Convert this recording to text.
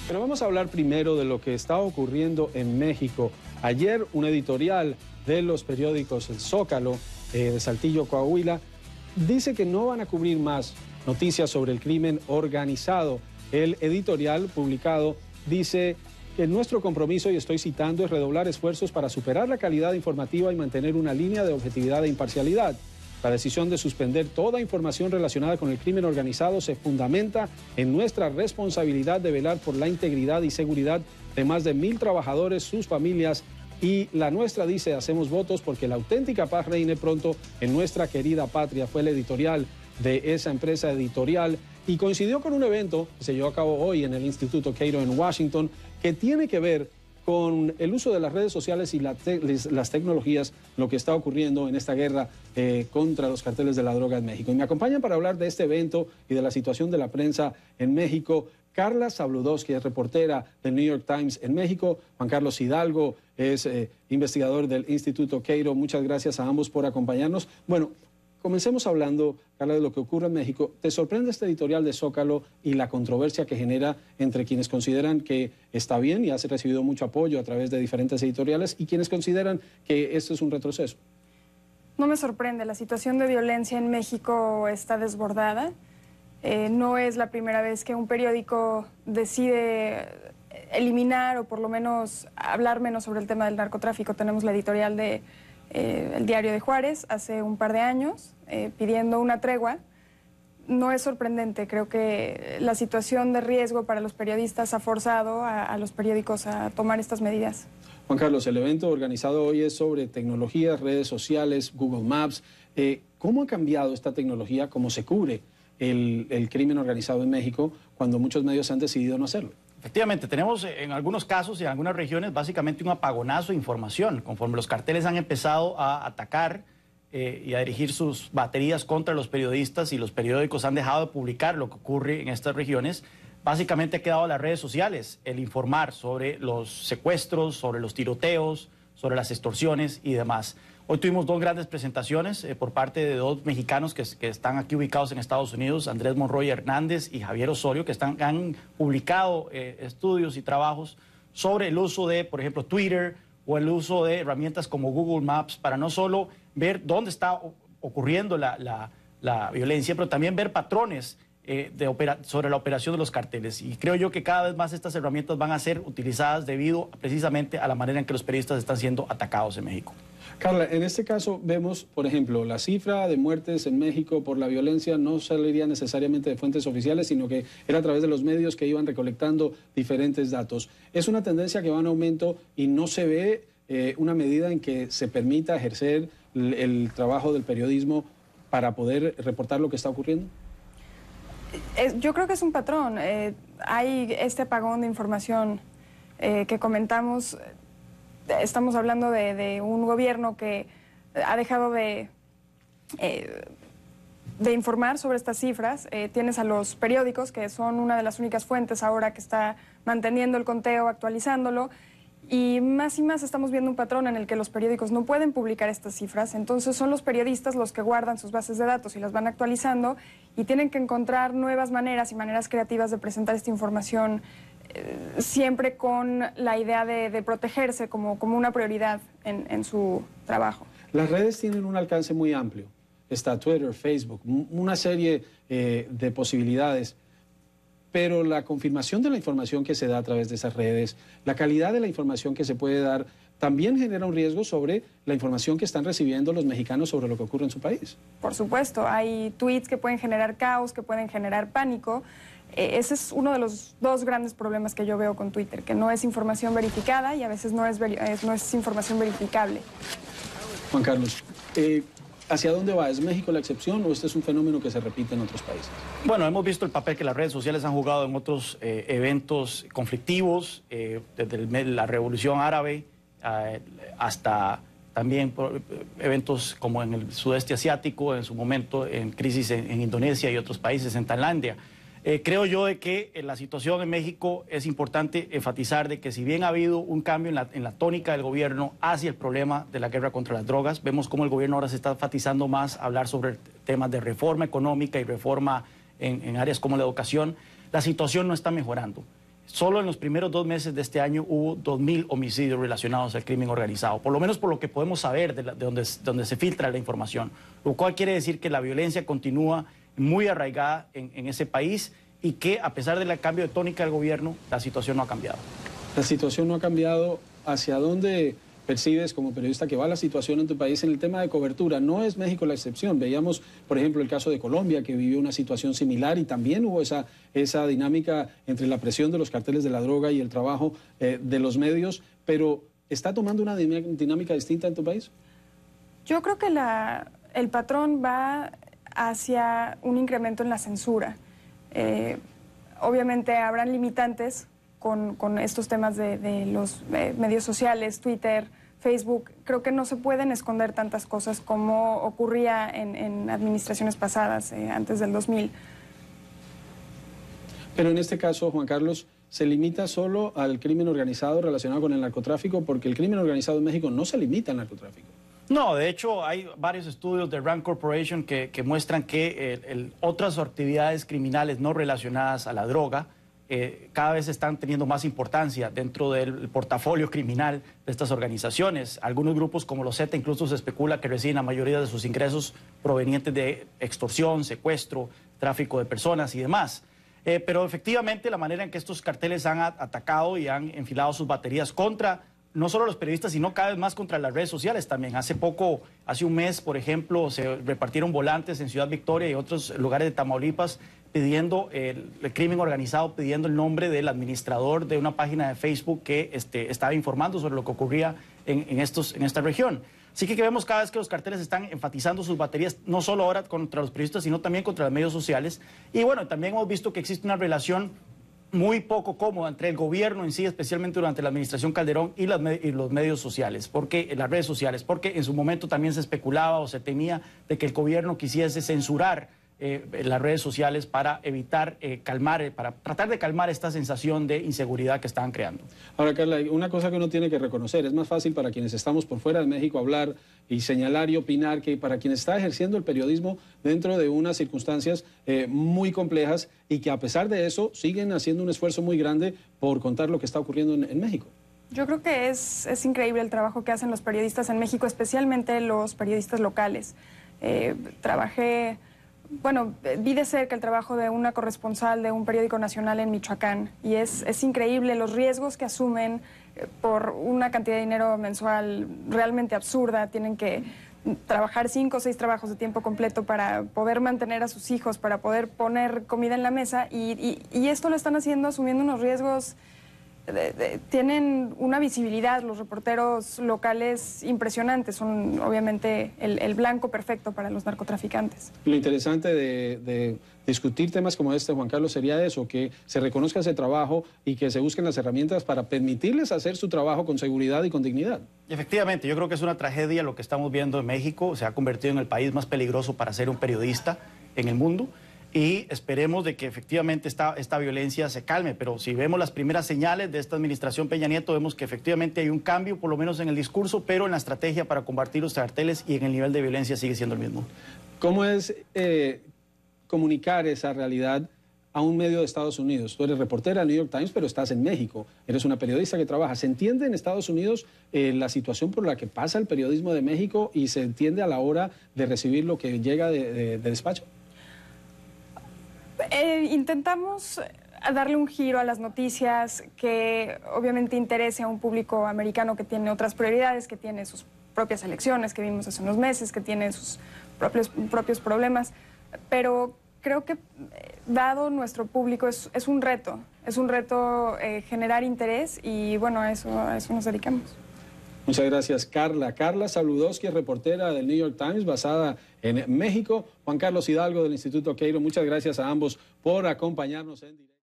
Pero vamos a hablar primero de lo que está ocurriendo en México. Ayer un editorial de los periódicos El Zócalo de Saltillo, Coahuila, dice que no van a cubrir más noticias sobre el crimen organizado. El editorial publicado dice que nuestro compromiso, y estoy citando, es redoblar esfuerzos para superar la calidad informativa y mantener una línea de objetividad e imparcialidad. La decisión de suspender toda información relacionada con el crimen organizado se fundamenta en nuestra responsabilidad de velar por la integridad y seguridad de más de 1,000 trabajadores, sus familias y la nuestra. Dice, hacemos votos porque la auténtica paz reine pronto en nuestra querida patria. Fue el editorial de esa empresa editorial y coincidió con un evento que se llevó a cabo hoy en el Instituto Cato en Washington, que tiene que ver con el uso de las redes sociales y las tecnologías, lo que está ocurriendo en esta guerra contra los carteles de la droga en México. Y me acompañan para hablar de este evento y de la situación de la prensa en México Carla Zabludovsky, es reportera del New York Times en México. Juan Carlos Hidalgo es investigador del Instituto Cato. Muchas gracias a ambos por acompañarnos. Bueno, comencemos hablando, Carla, de lo que ocurre en México. ¿Te sorprende este editorial de Zócalo y la controversia que genera entre quienes consideran que está bien y ha recibido mucho apoyo a través de diferentes editoriales y quienes consideran que esto es un retroceso? No me sorprende. La situación de violencia en México está desbordada. No es la primera vez que un periódico decide eliminar o por lo menos hablar menos sobre el tema del narcotráfico. Tenemos la editorial de El Diario de Juárez hace un par de años pidiendo una tregua. No es sorprendente, creo que la situación de riesgo para los periodistas ha forzado a los periódicos a tomar estas medidas. Juan Carlos, el evento organizado hoy es sobre tecnologías, redes sociales, Google Maps. ¿Cómo ha cambiado esta tecnología? ¿Cómo se cubre el crimen organizado en México cuando muchos medios han decidido no hacerlo? Efectivamente, tenemos en algunos casos y en algunas regiones básicamente un apagonazo de información. Conforme los carteles han empezado a atacar y a dirigir sus baterías contra los periodistas y los periódicos han dejado de publicar lo que ocurre en estas regiones, básicamente ha quedado a las redes sociales el informar sobre los secuestros, sobre los tiroteos, sobre las extorsiones y demás. Hoy tuvimos dos grandes presentaciones por parte de dos mexicanos que están aquí ubicados en Estados Unidos, Andrés Monroy Hernández y Javier Osorio, que han publicado estudios y trabajos sobre el uso de, por ejemplo, Twitter o el uso de herramientas como Google Maps para no solo ver dónde está ocurriendo la violencia, pero también ver patrones sobre la operación de los carteles. Y creo yo que cada vez más estas herramientas van a ser utilizadas debido precisamente a la manera en que los periodistas están siendo atacados en México. Carla, en este caso vemos, por ejemplo, la cifra de muertes en México por la violencia no saliría necesariamente de fuentes oficiales, sino que era a través de los medios que iban recolectando diferentes datos. Es una tendencia que va en aumento y no se ve una medida en que se permita ejercer el trabajo del periodismo para poder reportar lo que está ocurriendo. Yo creo que es un patrón. Hay este apagón de información que comentamos. Estamos hablando de un gobierno que ha dejado de informar sobre estas cifras. Tienes a los periódicos, que son una de las únicas fuentes ahora que está manteniendo el conteo, actualizándolo. Y más estamos viendo un patrón en el que los periódicos no pueden publicar estas cifras, entonces son los periodistas los que guardan sus bases de datos y las van actualizando y tienen que encontrar nuevas maneras y maneras creativas de presentar esta información, siempre con la idea de protegerse como una prioridad en su trabajo. Las redes tienen un alcance muy amplio. Está Twitter, Facebook, una serie de posibilidades. Pero la confirmación de la información que se da a través de esas redes, la calidad de la información que se puede dar, también genera un riesgo sobre la información que están recibiendo los mexicanos sobre lo que ocurre en su país. Por supuesto, hay tweets que pueden generar caos, que pueden generar pánico. Ese es uno de los dos grandes problemas que yo veo con Twitter, que no es información verificada y a veces no es información verificable. Juan Carlos, ¿hacia dónde va? ¿Es México la excepción o este es un fenómeno que se repite en otros países? Bueno, hemos visto el papel que las redes sociales han jugado en otros eventos conflictivos, desde la Revolución Árabe hasta también eventos como en el sudeste asiático, en su momento en crisis en Indonesia y otros países, en Tailandia. Creo yo de que la situación en México es importante enfatizar de que si bien ha habido un cambio en la tónica del gobierno hacia el problema de la guerra contra las drogas, vemos cómo el gobierno ahora se está enfatizando más a hablar sobre temas de reforma económica y reforma en áreas como la educación. La situación no está mejorando. Solo en los primeros 2 meses de este año hubo 2.000 homicidios relacionados al crimen organizado, por lo menos por lo que podemos saber de donde se filtra la información, lo cual quiere decir que la violencia continúa muy arraigada en ese país y que a pesar del cambio de tónica del gobierno, la situación no ha cambiado. La situación no ha cambiado. ¿Hacia dónde percibes como periodista que va la situación en tu país en el tema de cobertura? No es México la excepción. Veíamos, por ejemplo, el caso de Colombia, que vivió una situación similar y también hubo esa dinámica entre la presión de los carteles de la droga y el trabajo de los medios, pero ¿está tomando una dinámica distinta en tu país? Yo creo que el patrón va hacia un incremento en la censura. Obviamente habrán limitantes con estos temas de los medios sociales, Twitter, Facebook. Creo que no se pueden esconder tantas cosas como ocurría en administraciones pasadas, antes del 2000. Pero en este caso, Juan Carlos, ¿se limita solo al crimen organizado relacionado con el narcotráfico? Porque el crimen organizado en México no se limita al narcotráfico. No, de hecho hay varios estudios de Rand Corporation que muestran que otras actividades criminales no relacionadas a la droga cada vez están teniendo más importancia dentro del portafolio criminal de estas organizaciones. Algunos grupos como los Zetas incluso se especula que reciben la mayoría de sus ingresos provenientes de extorsión, secuestro, tráfico de personas y demás. Pero efectivamente la manera en que estos carteles han atacado y han enfilado sus baterías contra no solo los periodistas, sino cada vez más contra las redes sociales también. Hace un mes, por ejemplo, se repartieron volantes en Ciudad Victoria y otros lugares de Tamaulipas pidiendo el crimen organizado, pidiendo el nombre del administrador de una página de Facebook que estaba informando sobre lo que ocurría en esta región. Así que vemos cada vez que los carteles están enfatizando sus baterías, no solo ahora contra los periodistas, sino también contra los medios sociales. Y bueno, también hemos visto que existe una relación muy poco cómoda entre el gobierno en sí, especialmente durante la administración Calderón y los medios sociales, las redes sociales, porque en su momento también se especulaba o se temía de que el gobierno quisiese censurar las redes sociales para evitar para tratar de calmar esta sensación de inseguridad que estaban creando. Ahora, Carla, una cosa que uno tiene que reconocer, es más fácil para quienes estamos por fuera de México hablar y señalar y opinar que para quienes está ejerciendo el periodismo dentro de unas circunstancias muy complejas y que a pesar de eso siguen haciendo un esfuerzo muy grande por contar lo que está ocurriendo en México. Yo creo que es increíble el trabajo que hacen los periodistas en México, especialmente los periodistas locales. Vi de cerca el trabajo de una corresponsal de un periódico nacional en Michoacán y es increíble los riesgos que asumen por una cantidad de dinero mensual realmente absurda. Tienen que trabajar 5 o 6 trabajos de tiempo completo para poder mantener a sus hijos, para poder poner comida en la mesa y esto lo están haciendo asumiendo unos riesgos. Tienen una visibilidad, los reporteros locales impresionantes, son obviamente el blanco perfecto para los narcotraficantes. Lo interesante de discutir temas como este, Juan Carlos, sería eso, que se reconozca ese trabajo y que se busquen las herramientas para permitirles hacer su trabajo con seguridad y con dignidad. Efectivamente, yo creo que es una tragedia lo que estamos viendo en México, se ha convertido en el país más peligroso para ser un periodista en el mundo. Y esperemos de que efectivamente esta violencia se calme, pero si vemos las primeras señales de esta administración Peña Nieto, vemos que efectivamente hay un cambio, por lo menos en el discurso, pero en la estrategia para combatir los carteles y en el nivel de violencia sigue siendo el mismo. ¿Cómo es comunicar esa realidad a un medio de Estados Unidos? Tú eres reportera del New York Times, pero estás en México, eres una periodista que trabaja. ¿Se entiende en Estados Unidos la situación por la que pasa el periodismo de México y se entiende a la hora de recibir lo que llega de despacho? Intentamos darle un giro a las noticias que obviamente interese a un público americano que tiene otras prioridades, que tiene sus propias elecciones que vimos hace unos meses, que tiene sus propios problemas, pero creo que dado nuestro público es un reto generar interés y bueno, a eso nos dedicamos. Muchas gracias, Carla. Carla Zabludovsky, reportera del New York Times, basada en México. Juan Carlos Hidalgo, del Instituto Queiro. Muchas gracias a ambos por acompañarnos en directo.